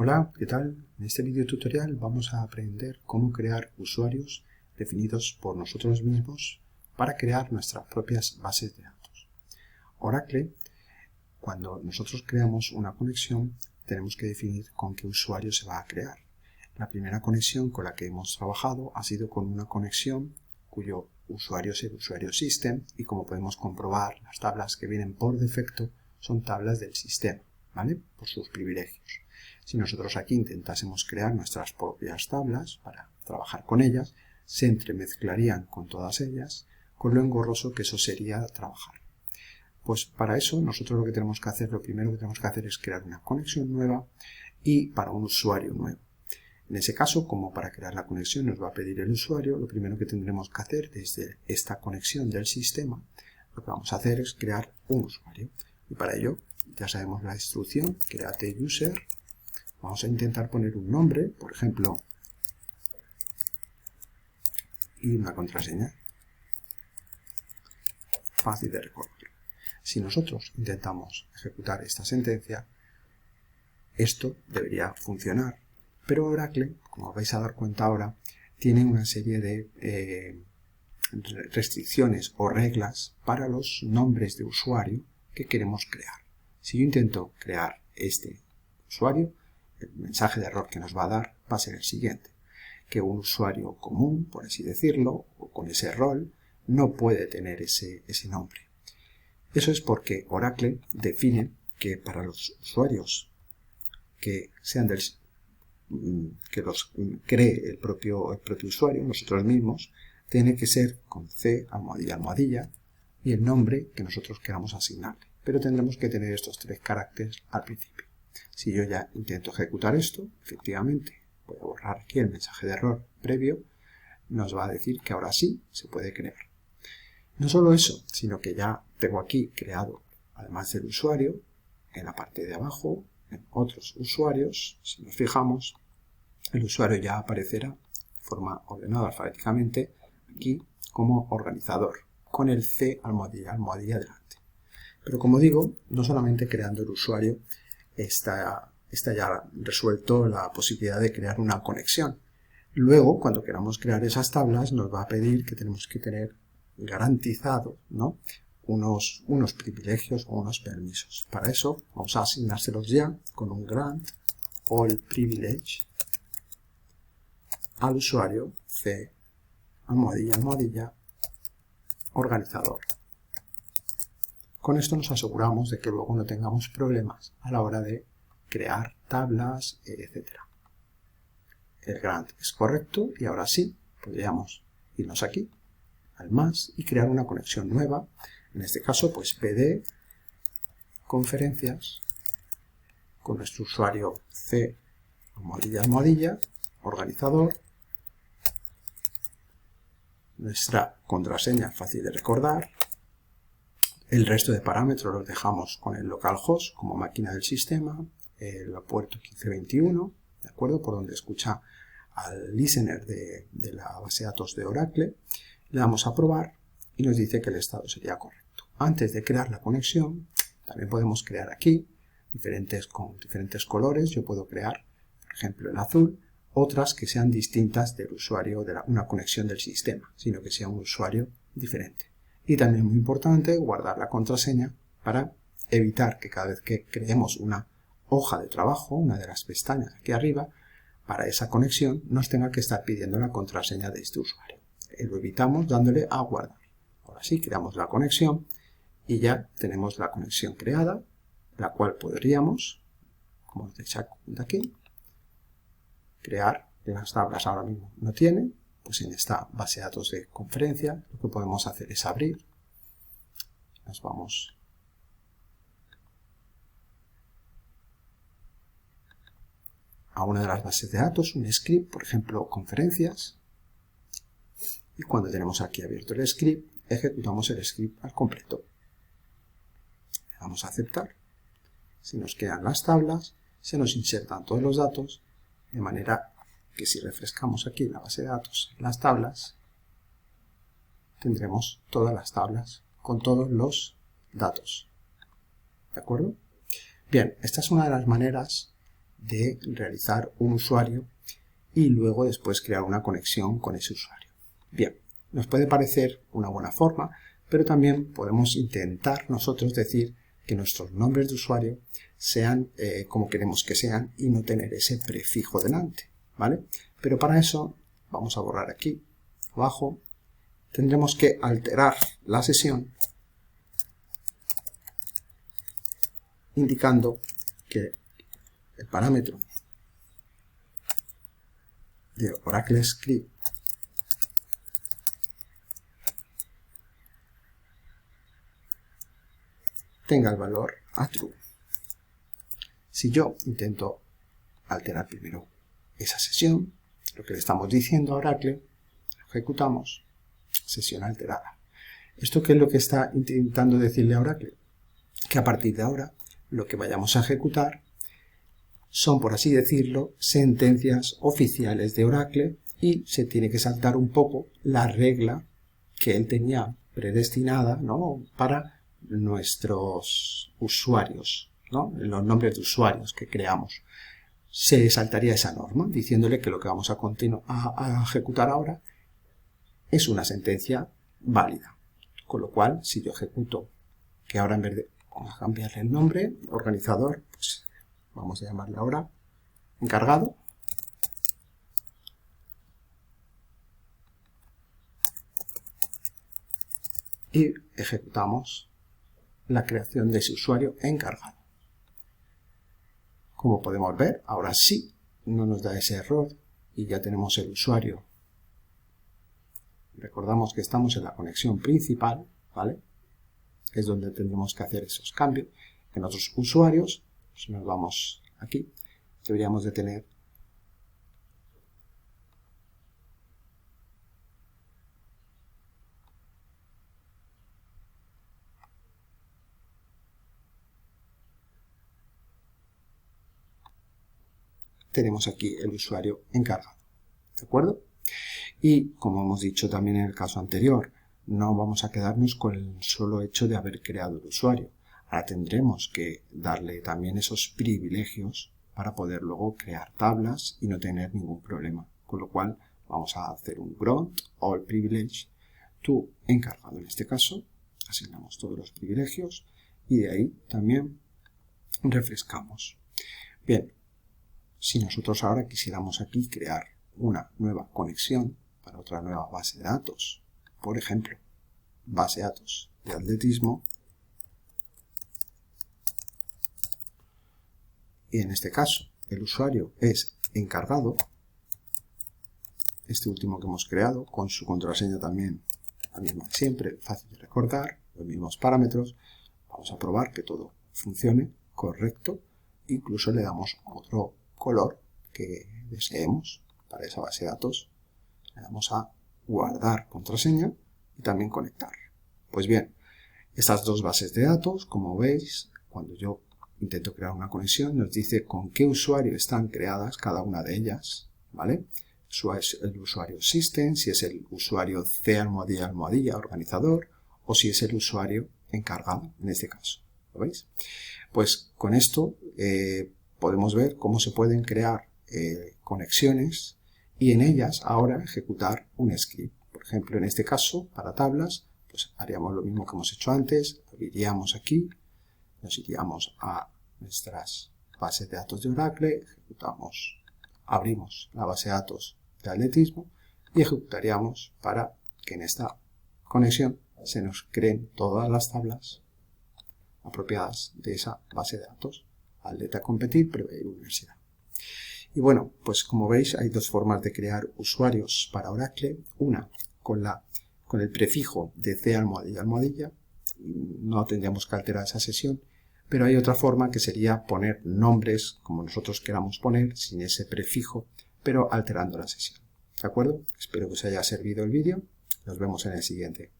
Hola, ¿qué tal? En este video tutorial vamos a aprender cómo crear usuarios definidos por nosotros mismos para crear nuestras propias bases de datos. Oracle, cuando nosotros creamos una conexión, tenemos que definir con qué usuario se va a crear. La primera conexión con la que hemos trabajado ha sido con una conexión cuyo usuario es el usuario system y, como podemos comprobar, las tablas que vienen por defecto son tablas del sistema, ¿vale? Por sus privilegios. Si nosotros aquí intentásemos crear nuestras propias tablas para trabajar con ellas, se entremezclarían con todas ellas, con lo engorroso que eso sería trabajar. Pues para eso nosotros lo primero que tenemos que hacer es crear una conexión nueva y para un usuario nuevo. En ese caso, como para crear la conexión nos va a pedir el usuario, lo primero que tendremos que hacer desde esta conexión del sistema, lo que vamos a hacer es crear un usuario. Y para ello ya sabemos la instrucción, create user. Vamos a intentar poner un nombre, por ejemplo, y una contraseña fácil de recordar. Si nosotros intentamos ejecutar esta sentencia, esto debería funcionar. Pero Oracle, como os vais a dar cuenta ahora, tiene una serie de restricciones o reglas para los nombres de usuario que queremos crear. Si yo intento crear este usuario, el mensaje de error que nos va a dar va a ser el siguiente: que un usuario común, por así decirlo, o con ese rol, no puede tener ese nombre. Eso es porque Oracle define que para los usuarios que sean que los cree el propio usuario, nosotros mismos, tiene que ser con C, almohadilla, y el nombre que nosotros queramos asignarle. Pero tendremos que tener estos 3 caracteres al principio. Si yo ya intento ejecutar esto, efectivamente, voy a borrar aquí el mensaje de error previo, nos va a decir que ahora sí se puede crear. No solo eso, sino que ya tengo aquí creado, además del usuario, en la parte de abajo, en otros usuarios, si nos fijamos, el usuario ya aparecerá de forma ordenada alfabéticamente aquí como organizador, con el C almohadilla delante. Pero como digo, no solamente creando el usuario está ya resuelto la posibilidad de crear una conexión. Luego, cuando queramos crear esas tablas, nos va a pedir que tenemos que tener garantizado, ¿no?, unos privilegios o unos permisos. Para eso vamos a asignárselos ya con un grant all privilege al usuario C almohadilla organizador. Con esto nos aseguramos de que luego no tengamos problemas a la hora de crear tablas, etc. El grant es correcto y ahora sí podríamos irnos aquí al más y crear una conexión nueva. En este caso, pues pd conferencias con nuestro usuario C almohadilla organizador. Nuestra contraseña fácil de recordar. El resto de parámetros los dejamos con el localhost como máquina del sistema, el puerto 1521, ¿de acuerdo?, por donde escucha al listener de la base de datos de Oracle. Le damos a probar y nos dice que el estado sería correcto. Antes de crear la conexión, también podemos crear aquí con diferentes colores. Yo puedo crear, por ejemplo, en azul, otras que sean distintas del usuario de una conexión del sistema, sino que sea un usuario diferente. Y también muy importante, guardar la contraseña para evitar que cada vez que creemos una hoja de trabajo, una de las pestañas aquí arriba, para esa conexión nos tenga que estar pidiendo la contraseña de este usuario. Lo evitamos dándole a guardar. Ahora sí, creamos la conexión y ya tenemos la conexión creada, la cual podríamos, como os dais cuenta aquí, crear. Las tablas ahora mismo no tiene, pues en esta base de datos de conferencia lo que podemos hacer es abrir. Nos vamos a una de las bases de datos, un script, por ejemplo, conferencias, y cuando tenemos aquí abierto el script, ejecutamos el script al completo. Le damos a aceptar. Se nos quedan las tablas, se nos insertan todos los datos, de manera que si refrescamos aquí la base de datos, las tablas, tendremos todas las tablas con todos los datos. ¿De acuerdo? Bien, esta es una de las maneras de realizar un usuario y luego después crear una conexión con ese usuario. Bien, nos puede parecer una buena forma, pero también podemos intentar nosotros decir que nuestros nombres de usuario sean como queremos que sean y no tener ese prefijo delante, ¿vale? Pero para eso vamos a borrar aquí abajo, tendremos que alterar la sesión indicando que el parámetro de Oracle Script tenga el valor a true. Si yo intento alterar primero esa sesión, lo que le estamos diciendo a Oracle, ejecutamos, sesión alterada. ¿Esto qué es lo que está intentando decirle a Oracle? Que a partir de ahora lo que vayamos a ejecutar son, por así decirlo, sentencias oficiales de Oracle y se tiene que saltar un poco la regla que él tenía predestinada, ¿no?, para nuestros usuarios, ¿no?, los nombres de usuarios que creamos. Se saltaría esa norma diciéndole que lo que vamos a ejecutar ahora es una sentencia válida. Con lo cual, si yo ejecuto que ahora en vez de vamos a cambiarle el nombre, organizador, pues vamos a llamarle ahora encargado. Y ejecutamos la creación de ese usuario encargado. Como podemos ver, ahora sí no nos da ese error y ya tenemos el usuario. Recordamos que estamos en la conexión principal, ¿vale? Es donde tendremos que hacer esos cambios. En otros usuarios, si nos vamos aquí, deberíamos de tener aquí el usuario encargado, ¿de acuerdo? Y como hemos dicho también en el caso anterior, no vamos a quedarnos con el solo hecho de haber creado el usuario. Ahora tendremos que darle también esos privilegios para poder luego crear tablas y no tener ningún problema. Con lo cual vamos a hacer un grant all privilege to encargado. En este caso asignamos todos los privilegios y de ahí también refrescamos. Bien, si nosotros ahora quisiéramos aquí crear una nueva conexión para otra nueva base de datos, por ejemplo, base de datos de atletismo, y en este caso el usuario es encargado, este último que hemos creado, con su contraseña también la misma de siempre, fácil de recordar, los mismos parámetros, vamos a probar que todo funcione correcto, incluso le damos otro color que deseemos para esa base de datos, le damos a guardar contraseña y también conectar. Pues bien, estas dos bases de datos, como veis, cuando yo intento crear una conexión, nos dice con qué usuario están creadas cada una de ellas, ¿vale? El usuario system, si es el usuario c_almohadilla organizador, o si es el usuario encargado, en este caso. ¿Lo veis? Pues con esto podemos ver cómo se pueden crear conexiones y en ellas ahora ejecutar un script. Por ejemplo, en este caso, para tablas, pues haríamos lo mismo que hemos hecho antes, iríamos aquí, nos iríamos a nuestras bases de datos de Oracle, ejecutamos, abrimos la base de datos de atletismo y ejecutaríamos para que en esta conexión se nos creen todas las tablas apropiadas de esa base de datos, atleta competir, prever universidad. Y bueno, pues como veis hay dos formas de crear usuarios para Oracle, una con el prefijo de c_almohadilla, no tendríamos que alterar esa sesión, pero hay otra forma que sería poner nombres como nosotros queramos poner, sin ese prefijo, pero alterando la sesión. ¿De acuerdo? Espero que os haya servido el vídeo. Nos vemos en el siguiente.